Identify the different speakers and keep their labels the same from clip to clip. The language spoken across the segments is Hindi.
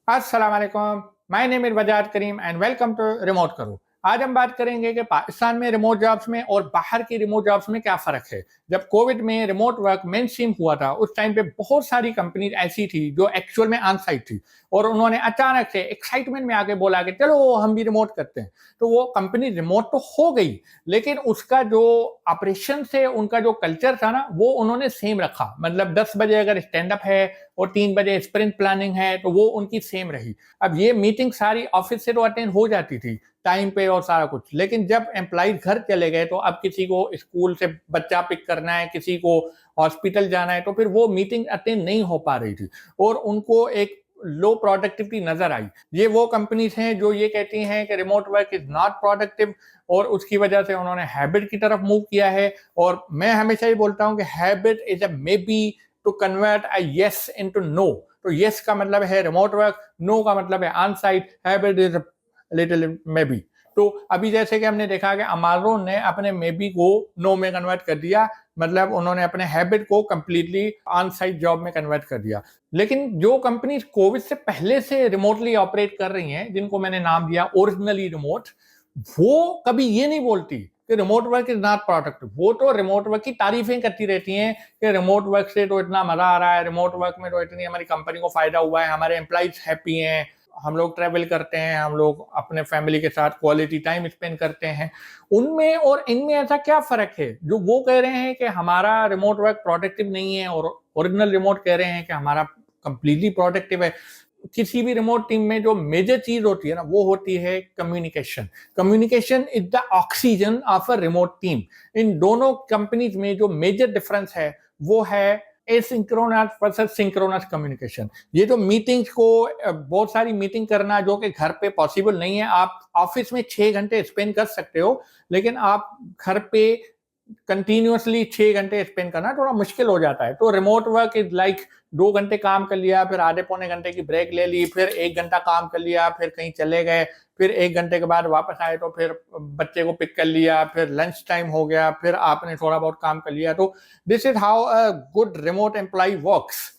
Speaker 1: अस्सलाम वालेकुम, my name is Wajad Karim and welcome to remote Karo. आज हम बात करेंगे कि पाकिस्तान में रिमोट जॉब्स में और बाहर की रिमोट जॉब्स में क्या फ़र्क है। जब कोविड में रिमोट वर्क मेनस्ट्रीम हुआ था, उस टाइम पे बहुत सारी कंपनीज ऐसी थी जो एक्चुअल में ऑन साइट थी और उन्होंने अचानक से एक्साइटमेंट में आके बोला कि चलो हम भी रिमोट करते हैं। तो वो कंपनी रिमोट तो हो गई, लेकिन उसका जो ऑपरेशन से उनका जो कल्चर था ना, वो उन्होंने सेम रखा। मतलब 10 बजे अगर स्टैंड अप है और 3 बजे स्प्रिंट प्लानिंग है, तो वो उनकी सेम रही। अब ये मीटिंग सारी ऑफिस से तो अटेंड हो जाती थी टाइम पे और सारा कुछ, लेकिन जब एम्प्लॉइज घर चले गए तो अब किसी को स्कूल से बच्चा पिक करना है, किसी को हॉस्पिटल जाना है, तो फिर वो मीटिंग अटेंड नहीं हो पा रही थी और उनको एक लो प्रोडक्टिविटी नजर आई। ये वो कंपनीज हैं जो ये कहती हैं कि remote work is not productive और उसकी वजह से उन्होंने हैबिट की तरफ मूव किया है। और मैं हमेशा ही बोलता हूं कि habit is a maybe to convert a yes into no. तो यस का मतलब है रिमोट वर्क, नो का मतलब है on site, habit is little maybe. तो अभी जैसे कि हमने देखा कि अमेज़न ने अपने मे बी को नो में कन्वर्ट कर दिया, मतलब उन्होंने अपने हैबिट को कंप्लीटली ऑन साइट जॉब में कन्वर्ट कर दिया। लेकिन जो कंपनी कोविड से पहले से रिमोटली ऑपरेट कर रही हैं, जिनको मैंने नाम दिया ओरिजिनली रिमोट, वो कभी ये नहीं बोलती कि remote work is not productive. वो तो रिमोट वर्क की तारीफें करती रहती हैं कि रिमोट वर्क से तो इतना मजा आ रहा है, रिमोट वर्क में तो इतनी हमारी कंपनी को फायदा हुआ है, हमारे एम्प्लॉइज हैप्पी हैं, हम लोग ट्रैवल करते हैं, हम लोग अपने फैमिली के साथ क्वालिटी टाइम स्पेंड करते हैं। उनमें और इनमें ऐसा क्या फर्क है जो वो कह रहे हैं कि हमारा रिमोट वर्क प्रोडक्टिव नहीं है और ओरिजिनल रिमोट कह रहे हैं कि हमारा कंप्लीटली प्रोडक्टिव है। किसी भी रिमोट टीम में जो मेजर चीज होती है ना, वो होती है communication. Communication is the oxygen of a remote team. इन दोनों कंपनीज में जो मेजर डिफरेंस है वो है एसिंक्रोनस वर्सेस सिंक्रोनस कम्युनिकेशन। ये जो मीटिंग्स को बहुत सारी मीटिंग करना जो कि घर पे पॉसिबल नहीं है। आप ऑफिस में 6 घंटे स्पेंड कर सकते हो, लेकिन आप घर पे कंटिन्यूअसली 6 घंटे स्पेंड करना थोड़ा मुश्किल हो जाता है। तो रिमोट वर्क इज लाइक 2 घंटे काम कर लिया, फिर आधे पौने घंटे की ब्रेक ले ली, फिर 1 घंटा काम कर लिया, फिर कहीं चले गए, फिर 1 घंटे के बाद वापस आए तो फिर बच्चे को पिक कर लिया, फिर लंच टाइम हो गया, फिर आपने थोड़ा बहुत काम कर लिया। तो this is how a good remote employ works.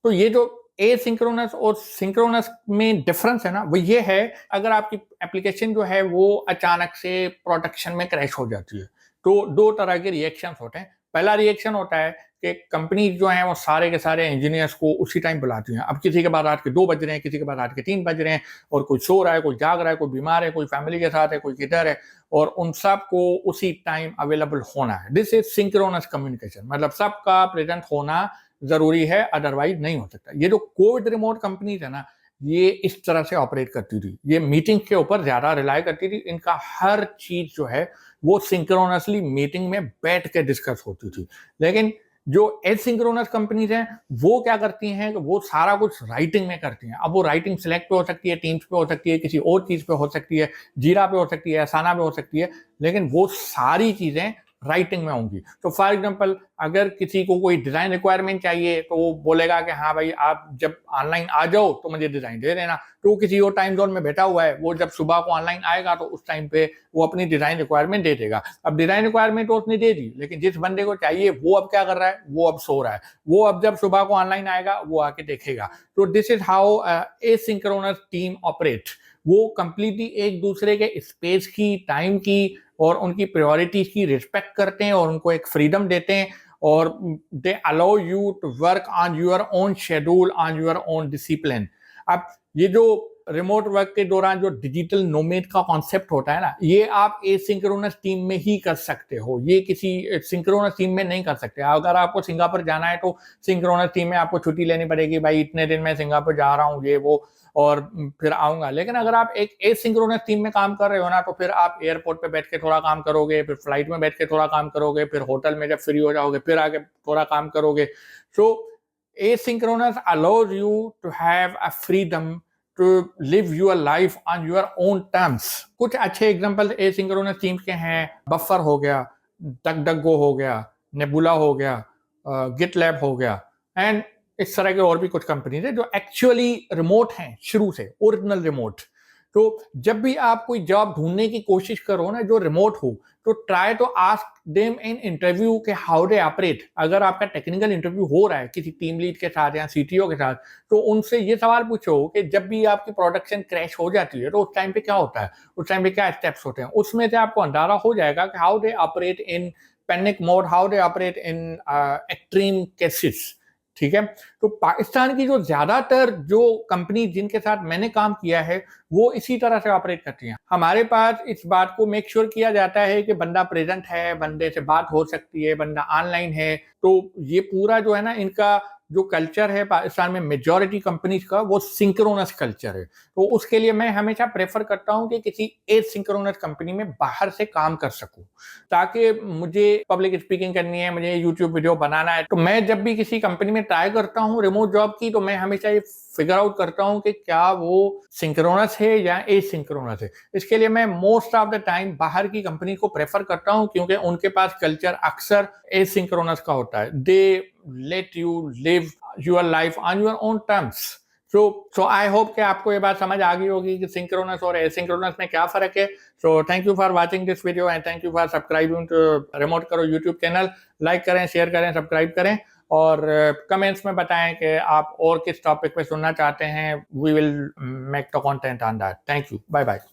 Speaker 1: तो ये जो एसिंक्रोनस और सिंक्रोनस में डिफरेंस है ना, वो ये है, अगर आपकी एप्लीकेशन जो है वो अचानक से प्रोडक्शन में क्रैश हो जाती है तो दो तरह के रिएक्शंस होते हैं। पहला रिएक्शन होता है कि कंपनी जो है वो सारे के सारे इंजीनियर्स को उसी टाइम बुलाती हैं। अब किसी के बाद रात के 2 बज रहे हैं, किसी के बाद रात के 3 बज रहे हैं, और कोई सो रहा है, कोई जाग रहा है, कोई बीमार है, कोई फैमिली के साथ है, कोई किधर है, और उन सब को उसी टाइम अवेलेबल होना है। दिस इज सिंक्रोनस कम्युनिकेशन, मतलब सबका प्रेजेंट होना जरूरी है, अदरवाइज नहीं हो सकता। ये जो कोविड रिमोट कंपनीज है ना, ये इस तरह से ऑपरेट करती थी। ये मीटिंग के ऊपर ज्यादा रिलाय करती थी। इनका हर चीज जो है वो सिंक्रोनसली मीटिंग में बैठ के डिस्कस होती थी। लेकिन जो एसिंक्रोनस कंपनीज हैं, वो क्या करती हैं कि वो सारा कुछ राइटिंग में करती हैं। अब वो राइटिंग सिलेक्ट पे हो सकती है, टीम्स पे हो सकती है, किसी और चीज पे हो सकती है, जीरा पे हो सकती है, असाना पे हो सकती है, लेकिन वो सारी चीजें राइटिंग में होंगी। तो फॉर एग्जांपल, अगर किसी को कोई डिजाइन रिक्वायरमेंट चाहिए तो वो बोलेगा कि हाँ भाई, आप जब ऑनलाइन आ जाओ तो मुझे डिजाइन दे देना। तो वो किसी और टाइम जोन में बैठा हुआ है, वो जब सुबह को ऑनलाइन आएगा तो उस टाइम पे वो अपनी डिजाइन रिक्वायरमेंट दे देगा। अब डिजाइन रिक्वायरमेंट तो उसने दे दी, लेकिन जिस बंदे को चाहिए वो अब क्या कर रहा है, वो अब सो रहा है। वो अब जब सुबह को ऑनलाइन आएगा वो आके देखेगा। तो this is how asynchronous team operate. वो कंप्लीटली एक दूसरे के स्पेस की, टाइम की और उनकी प्रायोरिटीज की रिस्पेक्ट करते हैं और उनको एक फ्रीडम देते हैं, और they allow you to work on your own schedule, on your own discipline. अब ये जो रिमोट वर्क के दौरान जो डिजिटल नोमेड का कॉन्सेप्ट होता है ना, ये आप एसिंक्रोनस टीम में ही कर सकते हो, ये किसी सिंक्रोनस टीम में नहीं कर सकते। अगर आपको सिंगापुर जाना है तो सिंक्रोनस टीम में आपको छुट्टी लेनी पड़ेगी, भाई इतने दिन मैं सिंगापुर जा रहा हूँ, ये वो, और फिर आऊंगा। लेकिन अगर आप एक एसिंक्रोनस टीम में काम कर रहे हो ना, तो फिर आप एयरपोर्ट पे बैठ के थोड़ा काम करोगे, फिर फ्लाइट में बैठ के थोड़ा काम करोगे, फिर होटल में जब फ्री हो जाओगे फिर आके थोड़ा काम करोगे। सो asynchronous allows you to have a freedom to live your life on your own terms। कुछ अच्छे एग्जांपल एसिंक्रोनस टीम्स के हैं, बफर हो गया, डक हो गया, नेबुला हो गया, गिटलैब हो गया, एंड इस तरह के और भी कुछ कंपनीज है जो एक्चुअली रिमोट हैं शुरू से, ओरिजिनल रिमोट। तो जब भी आप कोई जॉब ढूंढने की कोशिश करो ना जो रिमोट हो, तो try to ask them in interview के हाउ दे ऑपरेट। अगर आपका टेक्निकल इंटरव्यू हो रहा है किसी टीम लीड के साथ या सीटीओ के साथ, तो उनसे ये सवाल पूछो कि जब भी आपकी प्रोडक्शन क्रैश हो जाती है तो उस टाइम पे क्या होता है, उस टाइम पे क्या स्टेप्स होते हैं। उसमें से आपको अंदाजा हो जाएगा कि how they operate in panic mode, how they operate in extreme cases. ठीक है। तो पाकिस्तान की जो ज्यादातर जो कंपनी जिनके साथ मैंने काम किया है वो इसी तरह से ऑपरेट करती हैं। हमारे पास इस बात को मेक श्योर किया जाता है कि बंदा प्रेजेंट है, बंदे से बात हो सकती है, बंदा ऑनलाइन है। तो ये पूरा जो है ना इनका जो कल्चर है पाकिस्तान में मेजॉरिटी कंपनीज का, वो सिंक्रोनस कल्चर है। तो उसके लिए मैं हमेशा प्रेफर करता हूं कि किसी एसिंक्रोनस कंपनी में बाहर से काम कर सकूं, ताकि मुझे पब्लिक स्पीकिंग करनी है, मुझे यूट्यूब वीडियो बनाना है, तो मैं जब भी किसी कंपनी में ट्राई करता हूं रिमोट जॉब की, तो मैं हमेशा ये फिगर आउट करता हूं कि क्या वो सिंक्रोनस है या एसिंक्रोनस है। इसके लिए मैं मोस्ट ऑफ द टाइम बाहर की कंपनी को प्रेफर करता हूं, क्योंकि उनके पास कल्चर अक्सर एसिंक्रोनस का होता है। They let you live your life on your own terms. So I hope कि आपको ये बात समझ आ गई होगी कि सिंक्रोनस और एसिंक्रोनस में क्या फर्क है। So thank you for watching this video and thank you for subscribing to remote करो यूट्यूब चैनल। लाइक करें, शेयर करें, सब्सक्राइब करें और कमेंट्स में बताएं कि आप और किस टॉपिक पे सुनना चाहते हैं। We will make the content on that. Thank you, bye bye.